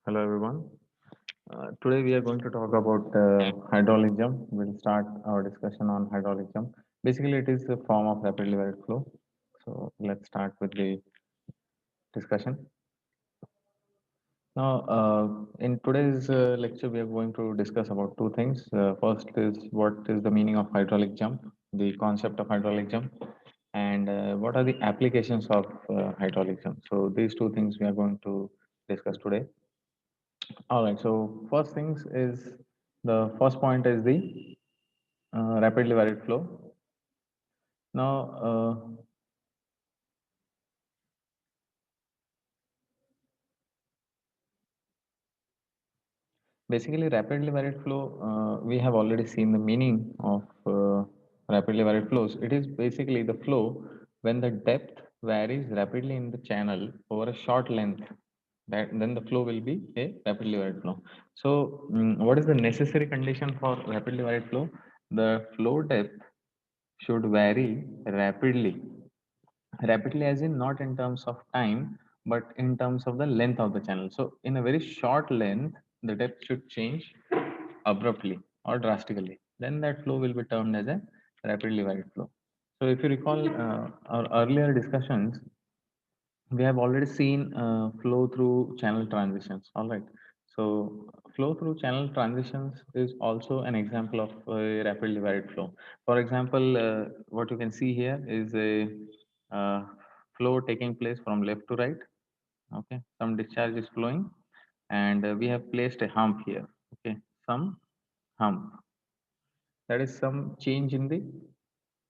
Hello everyone. Today we are going to talk about hydraulic jump. We'll start our discussion on hydraulic jump. Basically, it is a form of rapidly varied flow. So let's start with the discussion. Now, in today's lecture, we are going to discuss about two things. First is what is the meaning of hydraulic jump, the concept of hydraulic jump, and what are the applications of hydraulic jump. So these two things we are going to discuss today. All right. So first things is the first point is the rapidly varied flow. Now, basically, rapidly varied flow. We have already seen the meaning of rapidly varied flows. It is basically the flow when the depth varies rapidly in the channel over a short length. That then the flow will be a rapidly varied flow. So, what is the necessary condition for rapidly varied flow? The flow depth should vary rapidly as in not in terms of time but in terms of the length of the channel. So in a very short length the depth should change abruptly or drastically, then that flow will be termed as a rapidly varied flow. So if you recall our earlier discussions, we have already seen flow through channel transitions. All right. So flow through channel transitions is also an example of a rapidly varied flow. For example, what you can see here is a uh, flow taking place from left to right. Okay, some discharge is flowing, and we have placed a hump here. Okay, some hump, that is some change in the.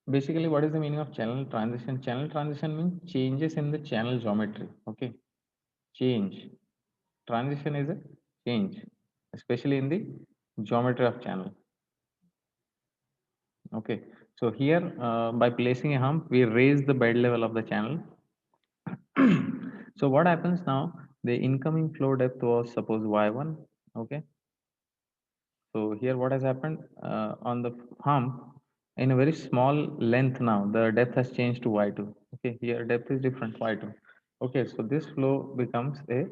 Basically, what is the meaning of channel transition? Channel transition means changes in the channel geometry. Okay, change. Transition is a change, especially in the geometry of channel. Okay, so here by placing a hump, we raise the bed level of the channel. So what happens now? The incoming flow depth was suppose y1. Okay, so here what has happened on the hump in a very small length now the depth has changed to y2. Okay, here depth is different y2. Okay, so this flow becomes a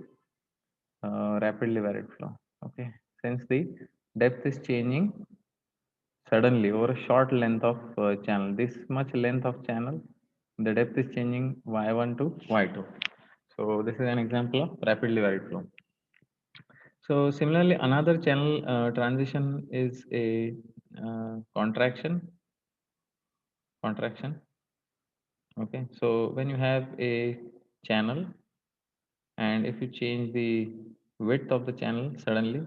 rapidly varied flow. Okay, since the depth is changing suddenly over a short length of channel, this much length of channel, the depth is changing y1 to y2. So this is an example of rapidly varied flow. So similarly, another channel transition is a contraction. Okay, so when you have a channel and if you change the width of the channel suddenly,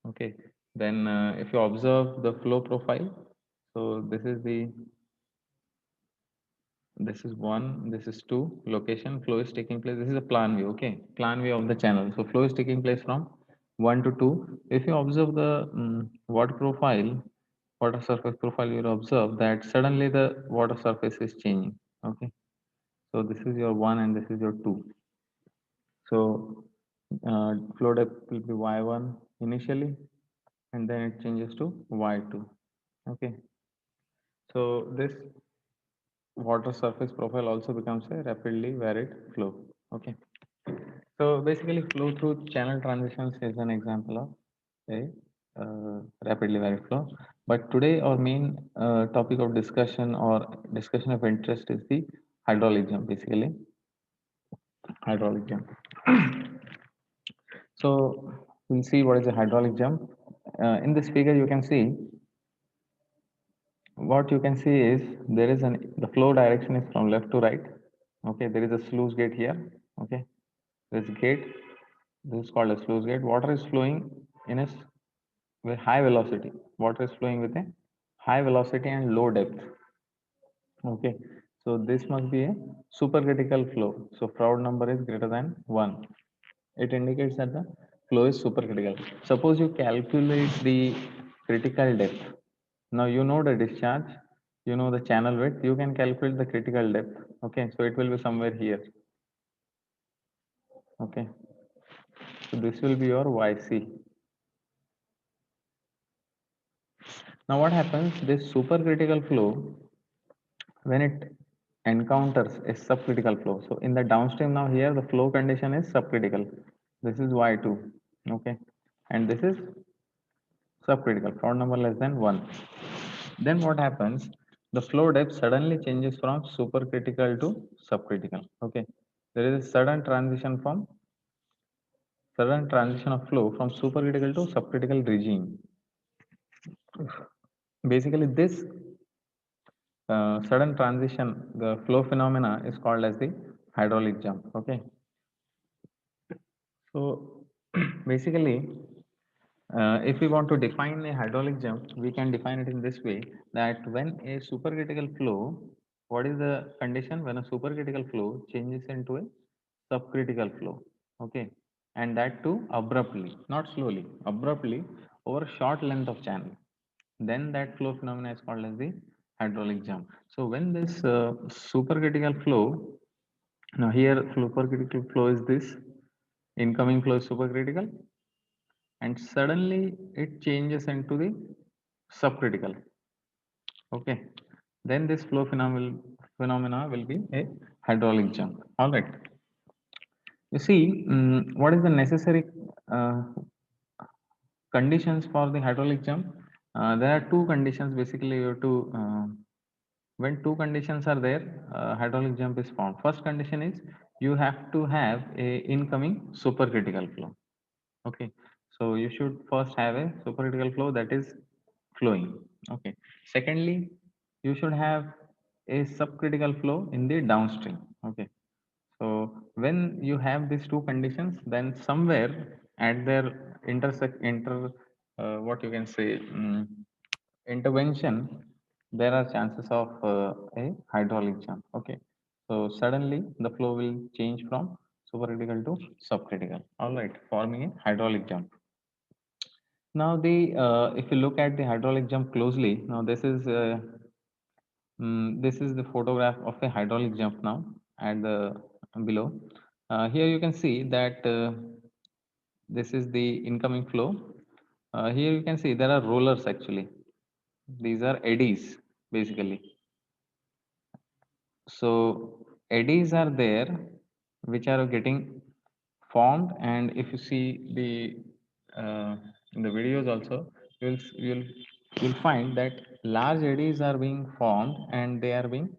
okay, then if you observe the flow profile, so this is one, this is two, location, flow is taking place. This is a plan view, okay, plan view of the channel. So flow is taking place from one to two. If you observe the water profile, water surface profile, you will observe that suddenly the water surface is changing. Okay, so this is your one and this is your two. So flow depth will be y1 initially, and then it changes to y2. Okay, so this water surface profile also becomes a rapidly varied flow. Okay, so basically flow through channel transitions is an example of a rapidly varied flow. But today our main topic of discussion or discussion of interest is the hydraulic jump. Basically hydraulic jump. So we'll see what is a hydraulic jump. In this figure you can see, what you can see is there is an the flow direction is from left to right. Okay, there is a sluice gate here. Okay, this gate, this is called a sluice gate. Water is flowing in a with high velocity. Water is flowing with a high velocity and low depth. Okay, so this must be a supercritical flow. So Froude number is greater than 1. It indicates that the flow is supercritical. Suppose you calculate the critical depth. Now you know the discharge, you know the channel width, you can calculate the critical depth. Okay, so it will be somewhere here. Okay, so this will be your YC. Now what happens? This supercritical flow, when it encounters a subcritical flow. So in the downstream now here the flow condition is subcritical. This is y2. Okay, and this is subcritical, flow number less than 1. Then what happens? The flow depth suddenly changes from supercritical to subcritical. Okay, there is a sudden transition of flow from supercritical to subcritical regime. Basically, this sudden transition, the flow phenomena, is called as the hydraulic jump. Okay, so basically, if we want to define a hydraulic jump, we can define it in this way, that when a supercritical flow, what is the condition? When a supercritical flow changes into a subcritical flow, okay, and that too abruptly, not slowly, abruptly over a short length of channel, then that flow phenomena is called as the hydraulic jump. So when this supercritical flow, now here supercritical flow is this, incoming flow is supercritical, and suddenly it changes into the subcritical. Okay, then this phenomena will be a hydraulic jump. All right, you see, what is the necessary uh, conditions for the hydraulic jump? There are two conditions. Basically, you have to, when two conditions are there, hydraulic jump is formed. First condition is you have to have a incoming supercritical flow. Okay, so you should first have a supercritical flow that is flowing. Okay, secondly, you should have a subcritical flow in the downstream. Okay, so when you have these two conditions, then somewhere at their intersect inter what you can say, intervention, there are chances of a hydraulic jump. Okay, so suddenly the flow will change from supercritical to subcritical, all right, forming a hydraulic jump. Now the if you look at the hydraulic jump closely, now this is the photograph of a hydraulic jump now at the below. Here you can see that this is the incoming flow. Here you can see there are rollers actually. These are eddies basically. So eddies are there which are getting formed, and if you see the in the videos also, you'll find that large eddies are being formed and they are being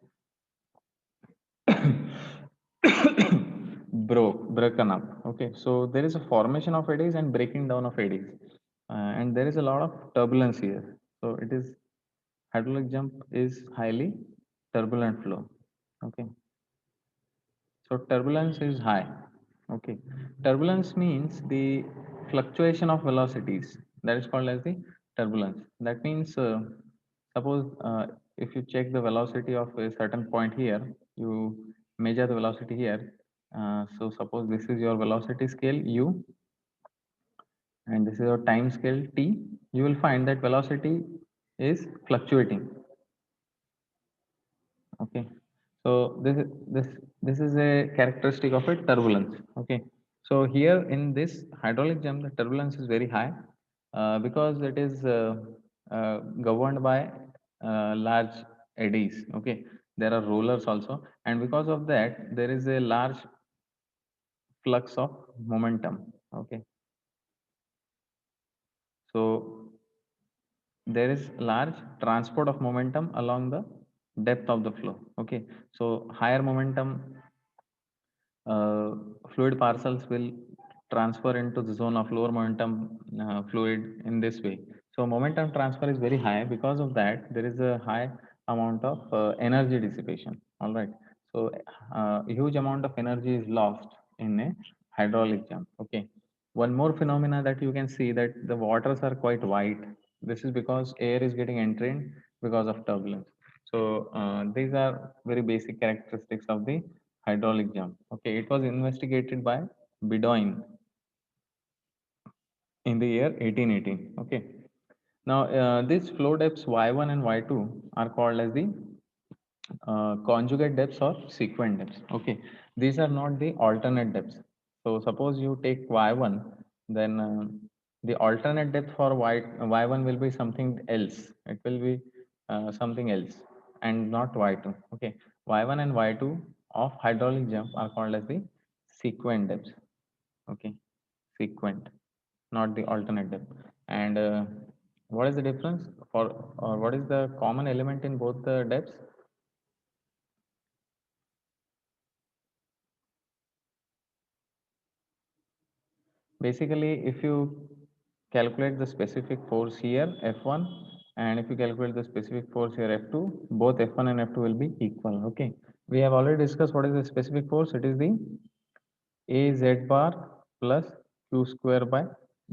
broken up. Okay, so there is a formation of eddies and breaking down of eddies, and there is a lot of turbulence here. So it is, hydraulic jump is highly turbulent flow. Okay, so turbulence is high. Okay, turbulence means the fluctuation of velocities. That is called as the turbulence. That means, suppose if you check the velocity of a certain point here, you measure the velocity here. So suppose this is your velocity scale u, and this is your time scale t. You will find that velocity is fluctuating. Okay, so this is a characteristic of a turbulence. Okay, so here in this hydraulic jump, the turbulence is very high because it is governed by large eddies. Okay, there are rollers also, and because of that, there is a large flux of momentum. Okay, so there is large transport of momentum along the depth of the flow. Okay, so higher momentum uh, fluid parcels will transfer into the zone of lower momentum fluid in this way. So momentum transfer is very high. Because of that, there is a high amount of energy dissipation. All right. So a huge amount of energy is lost in a hydraulic jump. Okay. One more phenomena that you can see, that the waters are quite white. This is because air is getting entrained because of turbulence. So these are very basic characteristics of the hydraulic jump. Okay, it was investigated by Bedoin in the year 1818. Okay, now these flow depths y1 and y2 are called as the conjugate depths or sequent depths. Okay, these are not the alternate depths. So suppose you take y1, then the alternate depth for y1 will be something else. It will be something else and not y2. Okay, y1 and y2 of hydraulic jump are called as the sequent depths. Okay, sequent, not the alternate depth. And what is the difference for, or what is the common element in both the depths? Basically, if you calculate the specific force here, F1, and if you calculate the specific force here, F2, both F1 and F2 will be equal. Okay. We have already discussed what is the specific force. It is the A Z bar plus Q square by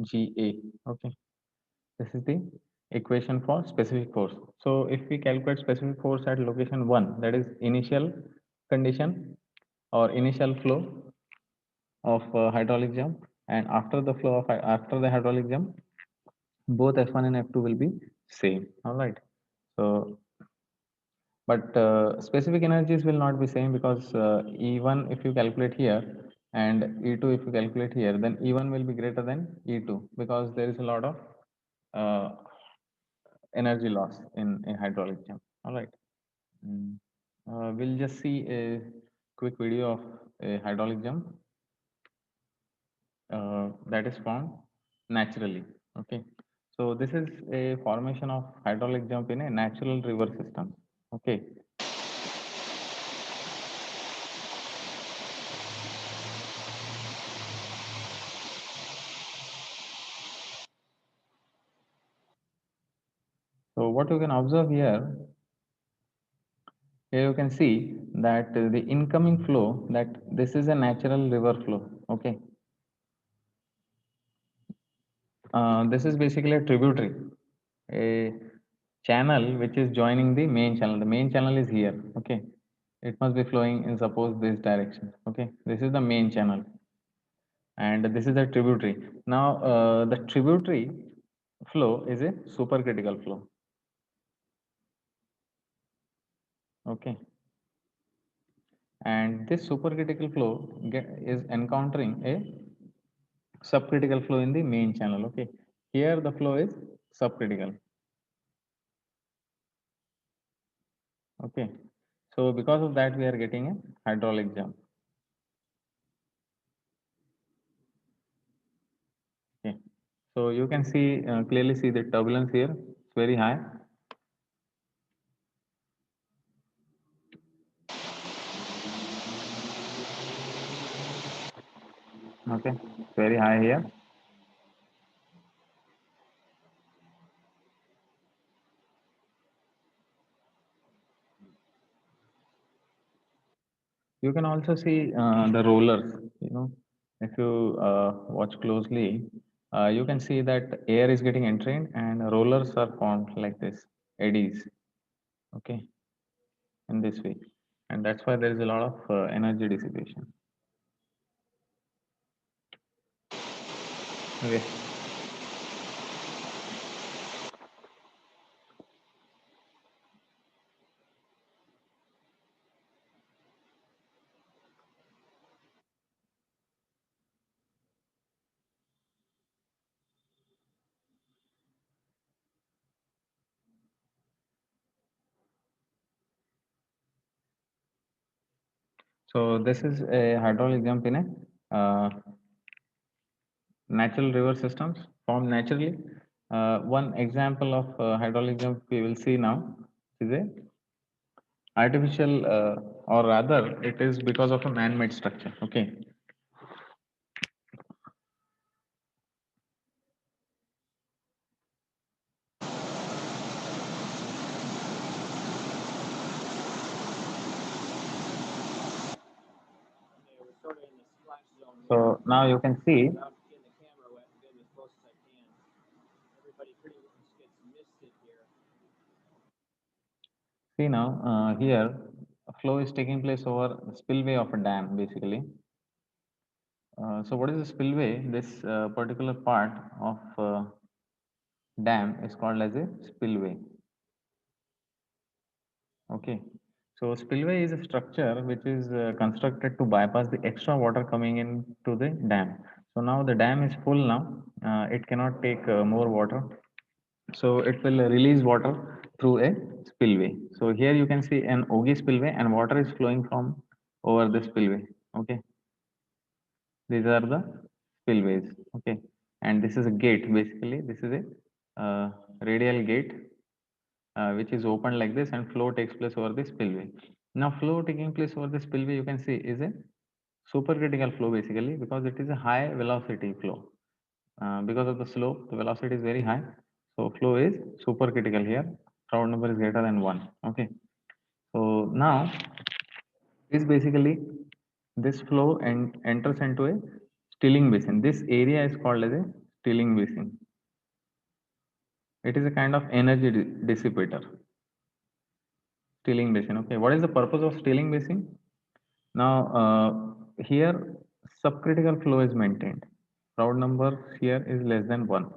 GA. Okay. This is the equation for specific force. So if we calculate specific force at location 1, that is initial condition or initial flow of hydraulic jump, and after the flow of after the hydraulic jump, both F1 and F2 will be same. All right. So but specific energies will not be same, because E1 if you calculate here and E2 if you calculate here, then E1 will be greater than E2, because there is a lot of uh, energy loss in a hydraulic jump. All right. Mm. We'll just see a quick video of a hydraulic jump that is formed naturally. Okay. So this is a formation of hydraulic jump in a natural river system. Okay. So what you can observe here, here you can see that the incoming flow, that this is a natural river flow. Okay. This is basically a tributary, a channel which is joining the main channel. The main channel is here. Okay. It must be flowing in suppose this direction. Okay. This is the main channel, and this is the tributary. Now, the tributary flow is a supercritical flow. Okay. And this supercritical flow is encountering a subcritical flow in the main channel. Okay. Here the flow is subcritical. Okay. So because of that, we are getting a hydraulic jump. Okay. So you can see clearly see the turbulence here. It's very high. Okay. Very high here. You can also see the rollers. You know, if you watch closely, you can see that air is getting entrained and rollers are formed like this, eddies. Okay, in this way, and that's why there is a lot of energy dissipation. Okay. So this is a hydraulic jump in a natural river systems formed naturally. One example of hydraulic jump we will see now is a artificial, or rather, it is because of a man-made structure. Okay. So now you can see. See now, here a flow is taking place over the spillway of a dam, basically. So what is the spillway? This particular part of dam is called as a spillway. Okay. So spillway is a structure which is constructed to bypass the extra water coming into the dam. So now the dam is full now. It cannot take more water. So it will release water through a spillway. So here you can see an Ogi spillway and water is flowing from over the spillway. Okay. These are the spillways. Okay, and this is a gate basically. This is a radial gate which is open like this, and flow takes place over the spillway. Now, flow taking place over the spillway, you can see, is a supercritical flow basically, because it is a high velocity flow. Because of the slope, the velocity is very high. So flow is supercritical here. Crowd number is greater than 1. Okay. So now this basically, this flow enters into a stilling basin. This area is called as a stilling basin. It is a kind of energy dissipator. Stilling basin. Okay. What is the purpose of stilling basin? Now, here subcritical flow is maintained. Proud number here is less than 1.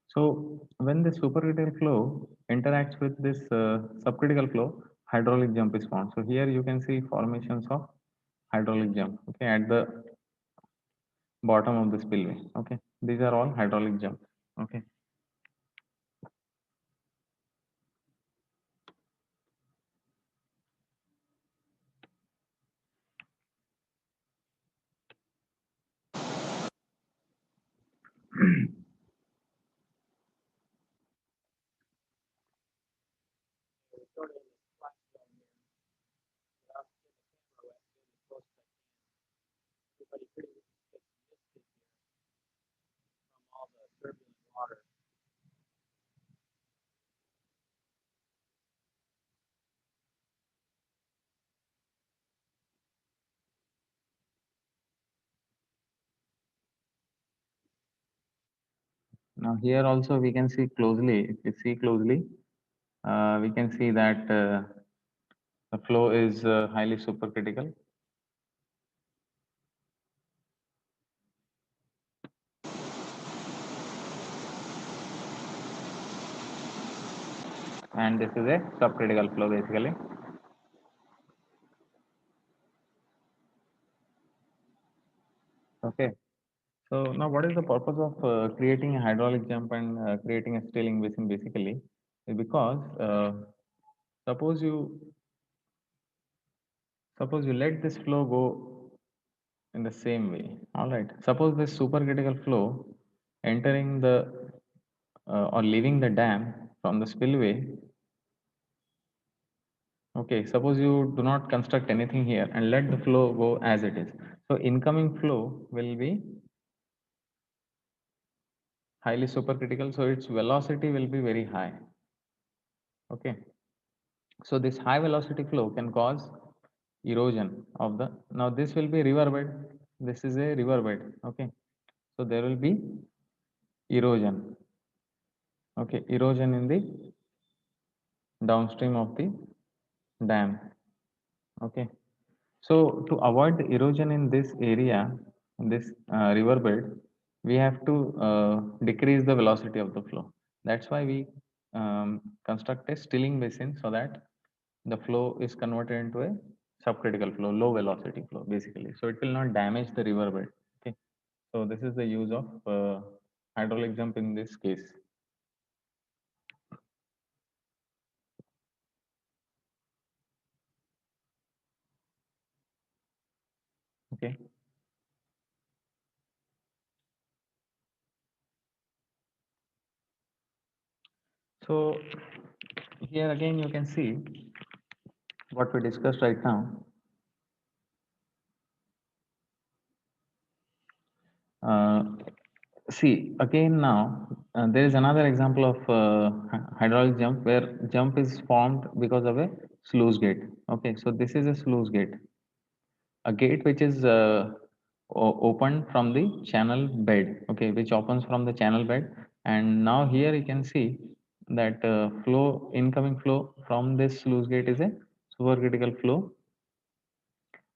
So, when the supercritical flow interacts with this subcritical flow, hydraulic jump is formed. So, here you can see formations of hydraulic jump, okay, at the bottom of the spillway. Okay, these are all hydraulic jumps. Okay. Now, here also we can see closely, if we see closely, we can see that the flow is highly supercritical. And this is a subcritical flow basically. Okay. So now what is the purpose of creating a hydraulic jump and creating a stilling basin basically? Because suppose you let this flow go in the same way. All right. Suppose this supercritical flow entering the or leaving the dam from the spillway. Okay, suppose you do not construct anything here and let the flow go as it is. So incoming flow will be highly supercritical, so its velocity will be very high. Okay, so this high velocity flow can cause erosion of the, now this will be river bed, this is a river bed. Okay, so there will be erosion. Okay, erosion in the downstream of the dam. Okay, so to avoid the erosion in this area, in this river bed, we have to decrease the velocity of the flow. That's why we construct a stilling basin, so that the flow is converted into a subcritical flow, low velocity flow basically. So it will not damage the river bed. Okay, so this is the use of hydraulic jump in this case. Okay. So here again you can see what we discussed right now. Uh, See, again now, there is another example of hydraulic jump where jump is formed because of a sluice gate. Okay, so this is a sluice gate, a gate which is opened from the channel bed. Okay, which opens from the channel bed, and now here you can see that incoming flow from this sluice gate is a supercritical flow.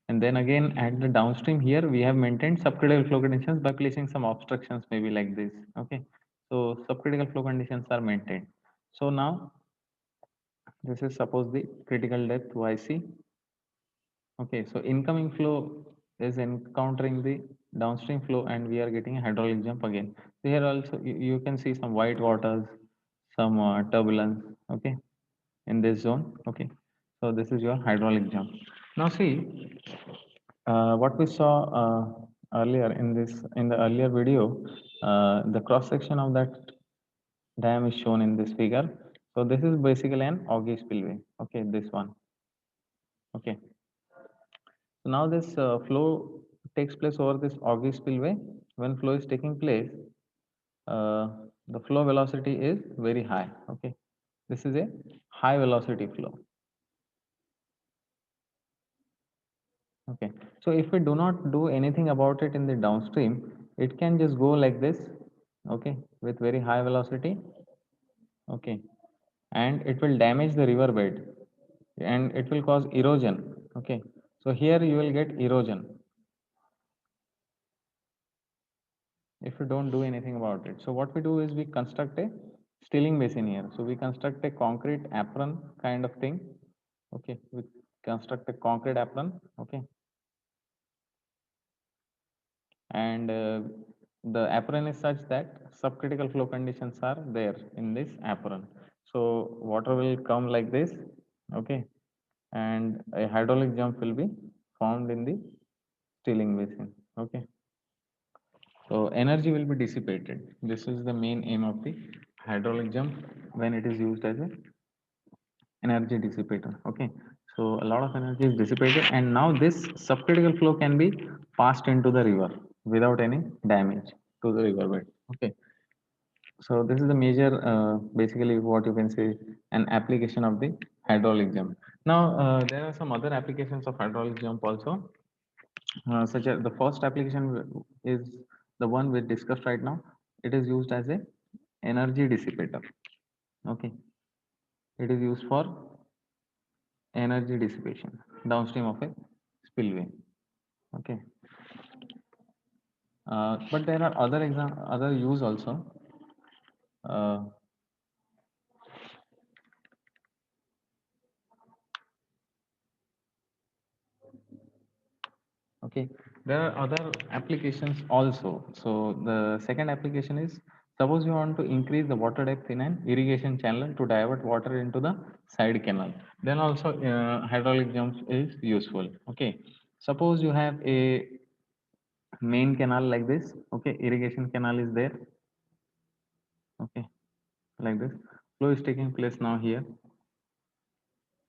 And then again at the downstream here, we have maintained subcritical flow conditions by placing some obstructions maybe like this. Okay. So subcritical flow conditions are maintained. So now this is suppose the critical depth YC. Okay. So incoming flow is encountering the downstream flow and we are getting a hydraulic jump again. So here also you can see some white waters, some turbulence. Okay. In this zone. Okay. So this is your hydraulic jump. Now see, what we saw earlier in the earlier video, the cross section of that dam is shown in this figure. So this is basically an auger spillway. Okay, this one. Okay. So now this flow takes place over this auger spillway. When flow is taking place, uh, the flow velocity is very high. Okay, this is a high velocity flow. Okay, so if we do not do anything about it in the downstream, it can just go like this. Okay, with very high velocity. Okay, and it will damage the river bed and it will cause erosion. Okay, so here you will get erosion if you don't do anything about it. So what we do is we construct a stilling basin here. So we construct a concrete apron kind of thing. Okay, we construct a concrete apron. Okay, and the apron is such that subcritical flow conditions are there in this apron. So water will come like this. Okay, and a hydraulic jump will be formed in the stilling basin. Okay, so energy will be dissipated. This is the main aim of the hydraulic jump when it is used as a energy dissipator. Okay, so a lot of energy is dissipated, and now this subcritical flow can be passed into the river without any damage to the river bed. Okay, so this is the major, basically what you can say, an application of the hydraulic jump. Now there are some other applications of hydraulic jump also, such as the first application is the one we discussed right now. It is used as a energy dissipator. Okay, it is used for energy dissipation downstream of a spillway. Okay, but there are other use also. uh, okay, there are other applications also. So the second application is, suppose you want to increase the water depth in an irrigation channel to divert water into the side canal, then also hydraulic jump is useful. Okay, suppose you have a main canal like this. Okay, irrigation canal is there. Okay, like this, flow is taking place now here,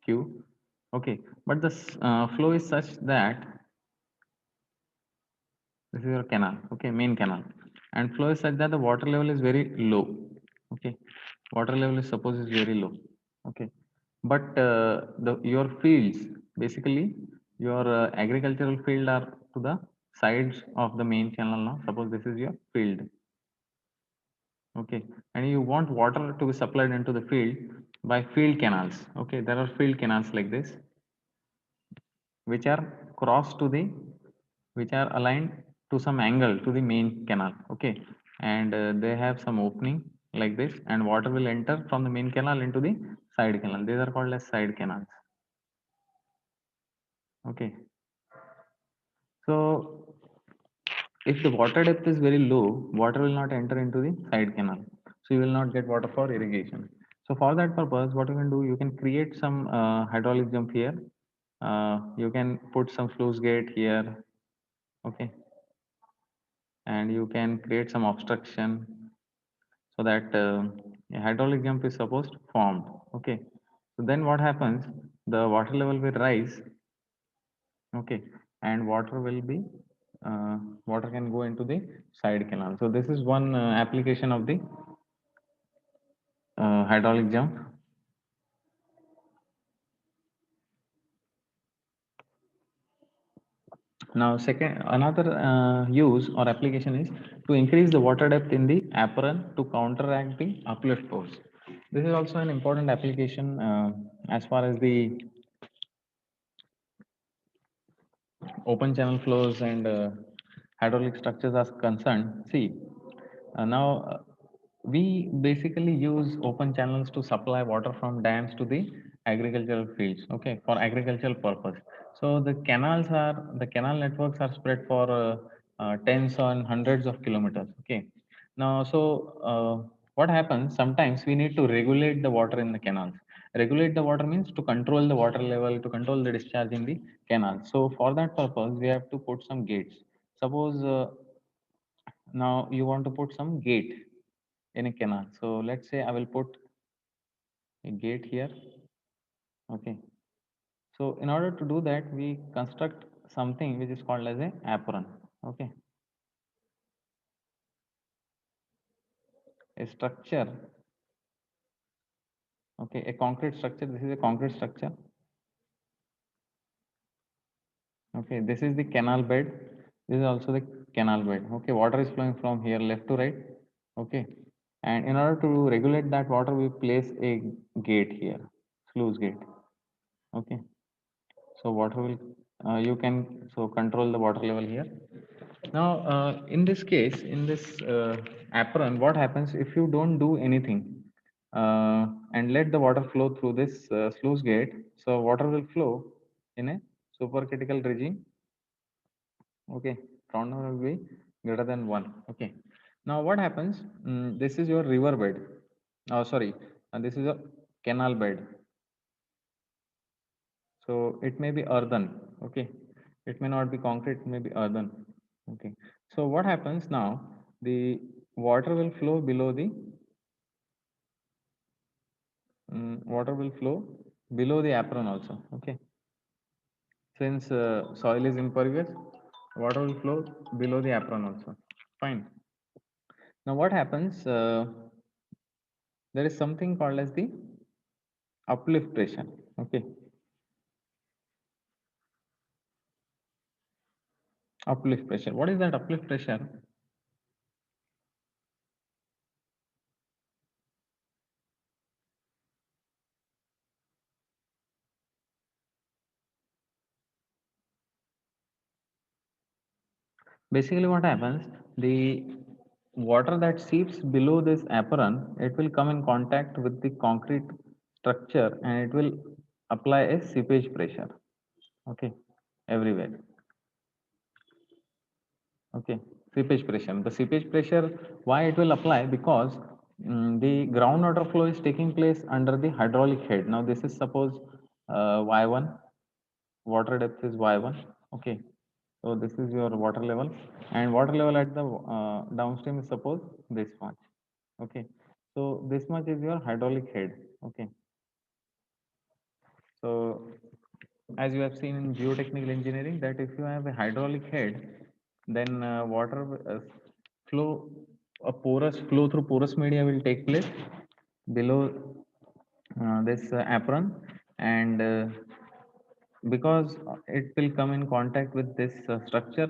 q. Okay, but the flow is such that this is your canal. Okay, main canal, and flow is such that the water level is very low. Okay, water level is suppose is very low. Okay, but the your fields, basically your agricultural field are to the sides of the main channel. Now suppose this is your field. Okay, and you want water to be supplied into the field by field canals. Okay, there are field canals like this, which are crossed to the, which are aligned to some angle to the main canal. Okay, and they have some opening like this, and water will enter from the main canal into the side canal. These are called as side canals. Okay, so if the water depth is very low, water will not enter into the side canal, so you will not get water for irrigation. So for that purpose, what you can do, you can create some hydraulic jump here. You can put some sluice gate here. Okay, and you can create some obstruction so that a hydraulic jump is supposed formed. Okay, so then what happens, the water level will rise. Okay, and water will be, uh, water can go into the side canal. So this is one application of the hydraulic jump. Now second, another use or application is to increase the water depth in the apron to counteract the uplift force. This is also an important application as far as the open channel flows and hydraulic structures are concerned. See, now we basically use open channels to supply water from dams to the agricultural fields. Okay, for agricultural purpose. So the canal networks are spread for tens and hundreds of kilometers. Okay, now so what happens? Sometimes we need to regulate the water in the canals. Regulate the water means to control the water level, to control the discharge in the canal. So for that purpose, we have to put some gates. Suppose now you want to put some gate in a canal. So let's say I will put a gate here. Okay. So in order to do that, we construct something which is called as a apron. Okay. A structure. Okay. A concrete structure. This is a concrete structure. Okay. This is the canal bed. This is also the canal bed. Okay. Water is flowing from here left to right. Okay. And in order to regulate that water, we place a gate here, sluice gate. Okay. So water will, you can so control the water level here. Now, in this case, in this apron, what happens if you don't do anything and let the water flow through this sluice gate? So water will flow in a supercritical regime. Okay, ground level will be greater than 1. Okay. Now what happens? This is your river bed. Oh, sorry. This is a canal bed. So it may be earthen. Okay. It may not be concrete. It may be earthen. Okay. So what happens now? The water will flow below the water will flow below the apron also. Okay. Since soil is impervious, water will flow below the apron also. Fine. Now what happens? There is something called as the uplift pressure. Okay. Uplift pressure. What is that uplift pressure? Basically what happens, the water that seeps below this apron, it will come in contact with the concrete structure and it will apply a seepage pressure. Okay. Everywhere. Okay. Seepage pressure, the seepage pressure, why it will apply? Because the groundwater flow is taking place under the hydraulic head. Now this is suppose y1, water depth is y1. Okay. So this is your water level, and water level at the downstream is suppose this much. Okay. So this much is your hydraulic head. Okay. So as you have seen in geotechnical engineering, that if you have a hydraulic head, then water flow, a porous flow through porous media will take place below this apron, and because it will come in contact with this structure,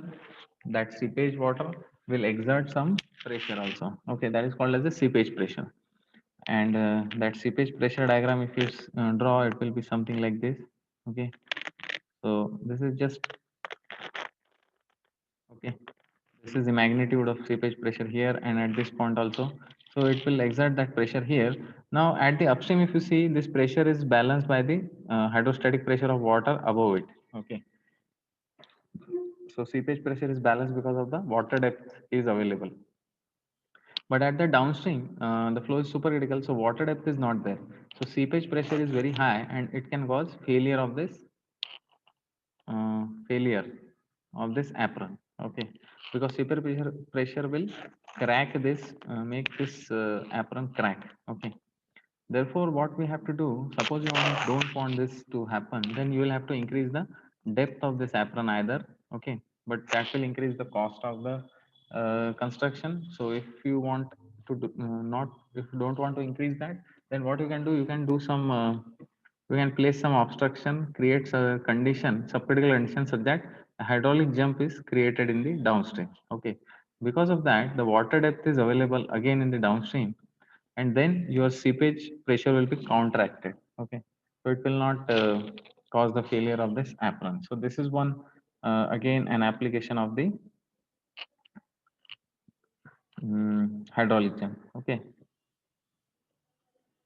that seepage water will exert some pressure also. Okay, that is called as the seepage pressure. And that seepage pressure diagram, if you draw, it will be something like this. Okay, so this is just, okay, this is the magnitude of seepage pressure here and at this point also. So it will exert that pressure here. Now at the upstream, if you see, this pressure is balanced by the hydrostatic pressure of water above it. Okay, so seepage pressure is balanced because of the water depth is available. But at the downstream, the flow is supercritical, so water depth is not there. So seepage pressure is very high, and it can cause failure of this apron. Okay, because pressure will crack this, make this apron crack. Okay. Therefore, what we have to do, suppose you don't want this to happen, then you will have to increase the depth of this apron either. Okay, but that will increase the cost of the construction. So if you want to do, not, if you don't want to increase that, then what you can do some, you can place some obstruction, creates a condition, subcritical condition, such that a hydraulic jump is created in the downstream. Okay, because of that, the water depth is available again in the downstream, and then your seepage pressure will be counteracted. Okay, so it will not cause the failure of this apron. So this is one, again, an application of the hydraulic jump. Okay,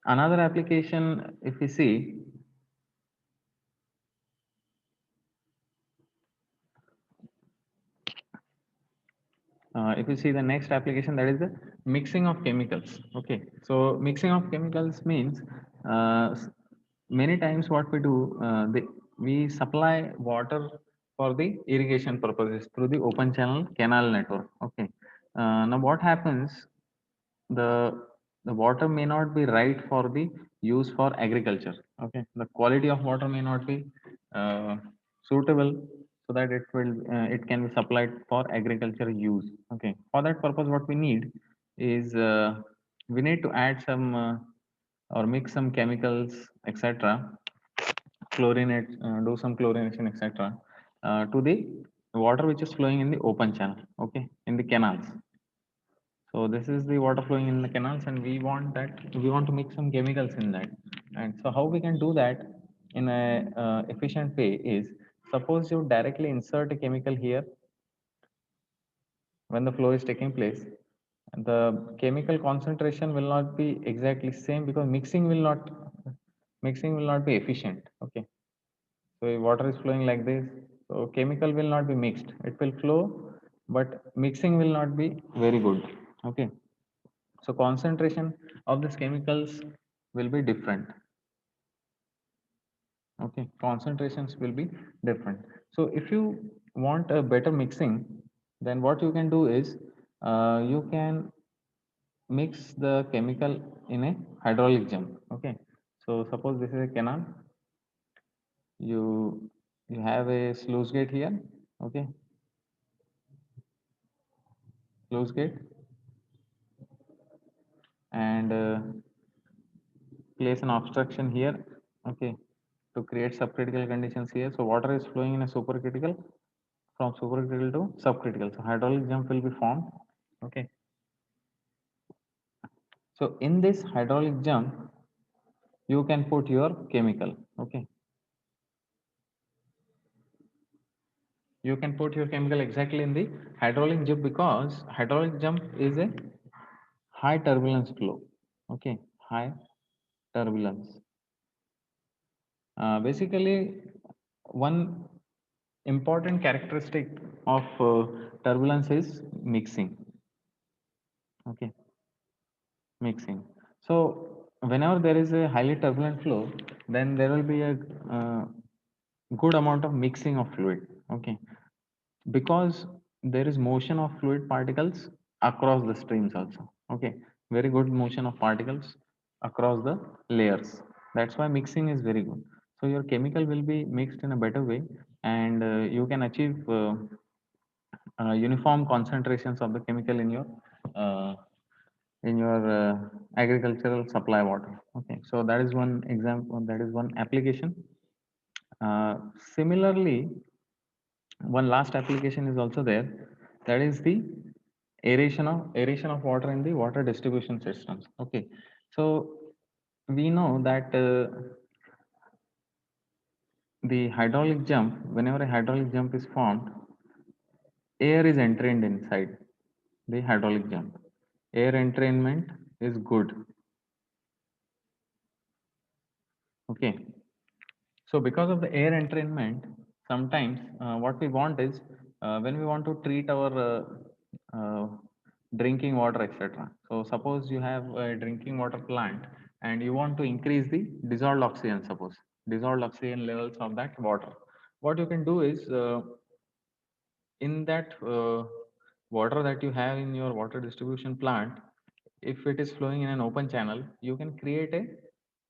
another application, if we see, if you see the next application, that is the mixing of chemicals. Okay, so mixing of chemicals means, many times what we do, we supply water for the irrigation purposes through the open channel canal network. Okay. Now what happens? The the water may not be right for the use for agriculture. Okay. The quality of water may not be uh, suitable so that it can be supplied for agriculture use. Okay. For that purpose, what we need is we need to add some or mix some chemicals, etc., chlorinate, do some chlorination, etc., to the water which is flowing in the open channel, okay, in the canals. So this is the water flowing in the canals, and we want to mix some chemicals in that. And so how we can do that in a efficient way is, suppose you directly insert a chemical here when the flow is taking place. The chemical concentration will not be exactly same because mixing will not be efficient. Okay. So if water is flowing like this, so chemical will not be mixed. It will flow, but mixing will not be very good. Okay. So concentration of these chemicals will be different. Okay. Concentrations will be different. So if you want a better mixing, then what you can do is you can mix the chemical in a hydraulic jump. Okay. So suppose this is a canal. You have a sluice gate here. Okay. Sluice gate, and place an obstruction here. Okay. To create subcritical conditions here. So water is flowing in a supercritical, from supercritical to subcritical. So hydraulic jump will be formed. Okay. So in this hydraulic jump, you can put your chemical. Okay. You can put your chemical exactly in the hydraulic jump, because hydraulic jump is a high turbulence flow. Okay. High turbulence. Basically, one important characteristic of turbulence is mixing. Okay. Mixing. So whenever there is a highly turbulent flow, then there will be a uh, good amount of mixing of fluid. Okay. Because there is motion of fluid particles across the streams also. Okay. Very good motion of particles across the layers. That's why mixing is very good. So your chemical will be mixed in a better way, and you can achieve uniform concentrations of the chemical uh, in your agricultural supply water. Okay. So that is one example, that is one application. Similarly, one last application is also there, that is the aeration of water in the water distribution systems. Okay. So we know that the hydraulic jump, whenever a hydraulic jump is formed, air is entrained inside the hydraulic jump. Air entrainment is good. Okay. So because of the air entrainment, sometimes what we want is, when we want to treat our drinking water, etc. So suppose you have a drinking water plant and you want to increase the dissolved oxygen, suppose dissolved oxygen levels of that water. What you can do is, in that water that you have in your water distribution plant, if it is flowing in an open channel, you can create a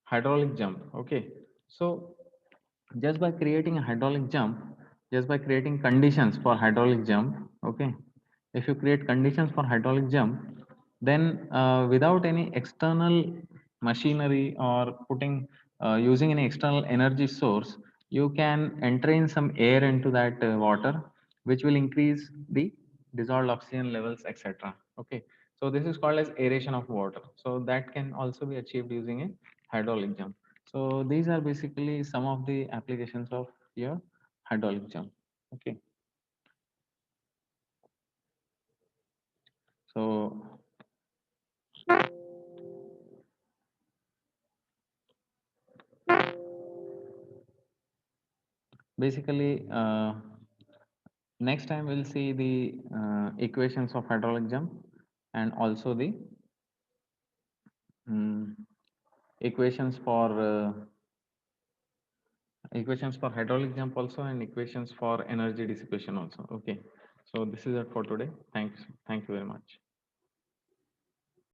hydraulic jump. Okay. So just by creating a hydraulic jump, just by creating conditions for hydraulic jump. Okay. If you create conditions for hydraulic jump, then without any external machinery or using any external energy source, you can entrain some air into that water, which will increase the dissolved oxygen levels, etc. Okay. So this is called as aeration of water. So that can also be achieved using a hydraulic jump. So these are basically some of the applications of your hydraulic jump. Okay. So basically, next time we'll see the equations of hydraulic jump, and also the mm, equations for equations for hydraulic jump also, and equations for energy dissipation also. Okay. So this is it for today. Thanks. Thank you very much.